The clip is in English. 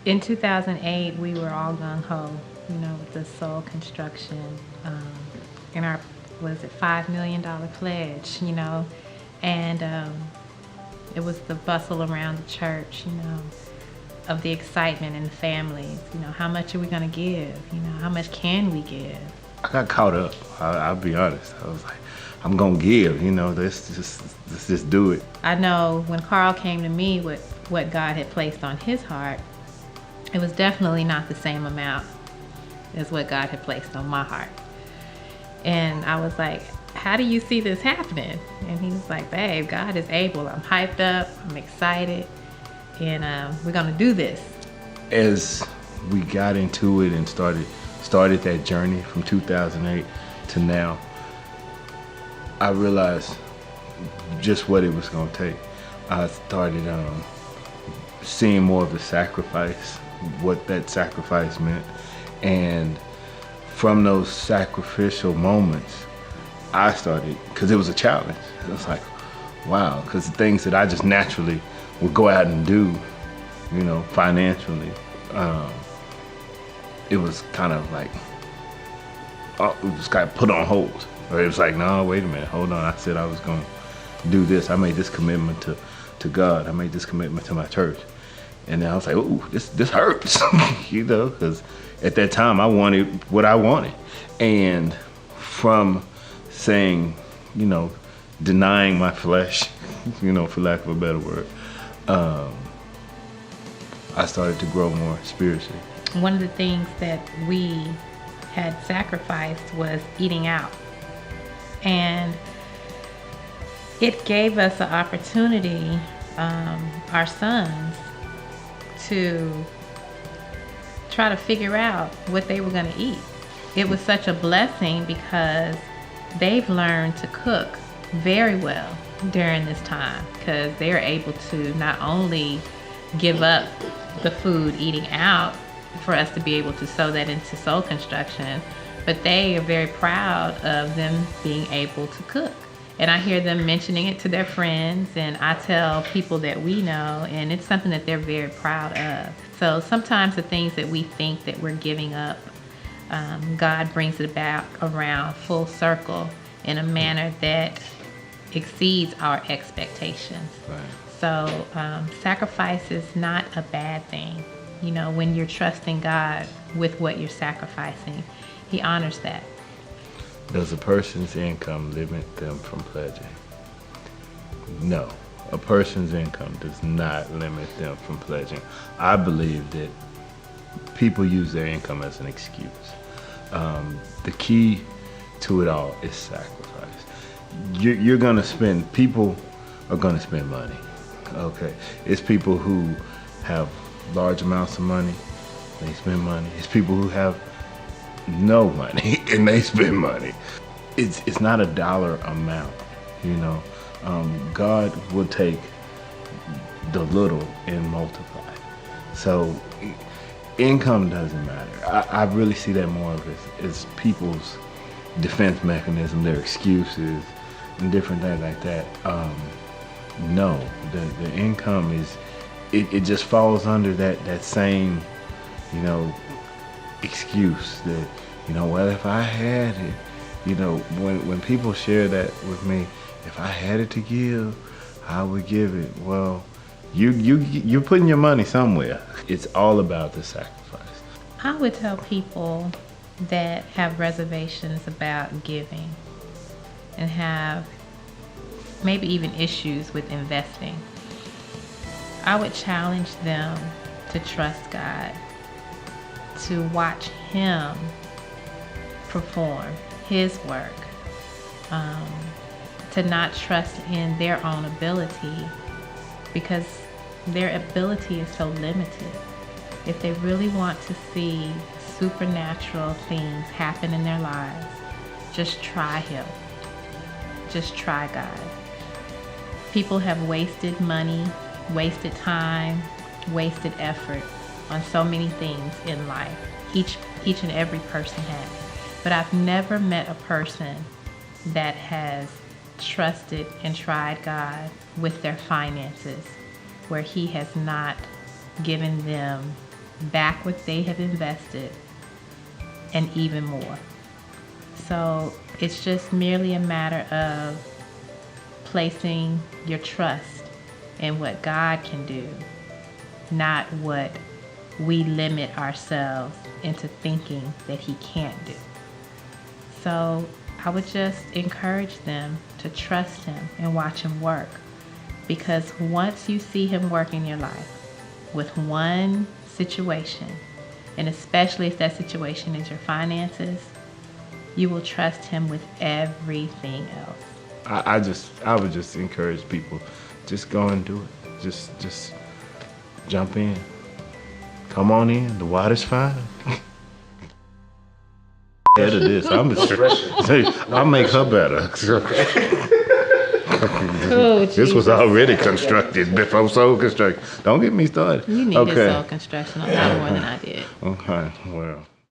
In 2008, we were all gung-ho, with the soul construction, in our, $5 million pledge, and it was the bustle around the church, of the excitement and the families, how much are we going to give, how much can we give? I got caught up. I'll be honest. I was like, I'm gonna give. Let's just do it. I know when Carl came to me with what God had placed on his heart, it was definitely not the same amount as what God had placed on my heart. And I was like, how do you see this happening? And he was like, babe, God is able. I'm hyped up. I'm excited. And we're going to do this. As we got into it and started that journey from 2008 to now, I realized just what it was going to take. I started seeing more of the sacrifice, what that sacrifice meant. And from those sacrificial moments, I started, because it was a challenge. It was like, wow, because the things that I just naturally would go out and do, financially, it was kind of like, it was kind of put on hold. Or it was like, no, wait a minute, hold on. I said I was going to do this. I made this commitment to God. I made this commitment to my church. And then I was like, ooh, this hurts, because at that time I wanted what I wanted. And from saying, denying my flesh, for lack of a better word, I started to grow more spiritually. One of the things that we had sacrificed was eating out. And it gave us an opportunity, our sons, to try to figure out what they were going to eat. It was such a blessing because they've learned to cook very well during this time, because they're able to not only give up the food eating out for us to be able to sow that into soul construction, but they are very proud of them being able to cook. And I hear them mentioning it to their friends, and I tell people that we know, and it's something that they're very proud of. So sometimes the things that we think that we're giving up, God brings it back around full circle in a manner that exceeds our expectations. Right. So sacrifice is not a bad thing. When you're trusting God with what you're sacrificing, He honors that. Does a person's income limit them from pledging? No. A person's income does not limit them from pledging. I believe that people use their income as an excuse. The key to it all is sacrifice. You're gonna spend, people are gonna spend money. Okay. It's people who have large amounts of money, they spend money. It's people who have no money and they spend money. It's not a dollar amount, God will take the little and multiply. So income doesn't matter. I really see that more of as people's defense mechanism, their excuses and different things like that. No, the income is, it just falls under that same, excuse that, well, if I had it, when people share that with me, if I had it to give, I would give it. Well, you're putting your money somewhere. It's all about the sacrifice. I would tell people that have reservations about giving and have maybe even issues with investing, I would challenge them to trust God, to watch Him perform His work, to not trust in their own ability, because their ability is so limited. If they really want to see supernatural things happen in their lives, just try Him. Just try God. People have wasted money, wasted time, wasted effort on so many things in life. Each and every person has. But I've never met a person that has trusted and tried God with their finances, where He has not given them back what they have invested and even more. So it's just merely a matter of placing your trust in what God can do, not what we limit ourselves into thinking that He can't do. So I would just encourage them to trust Him and watch Him work, because once you see Him work in your life with one situation, and especially if that situation is your finances, you will trust Him with everything else. I would just encourage people, just go and do it. Just jump in. Come on in. The water's fine. Head of this, I'll make her better. Oh, This was already constructed before soul construction. Don't get me started. You needed Okay. soul construction a lot more than I did. Okay. Well.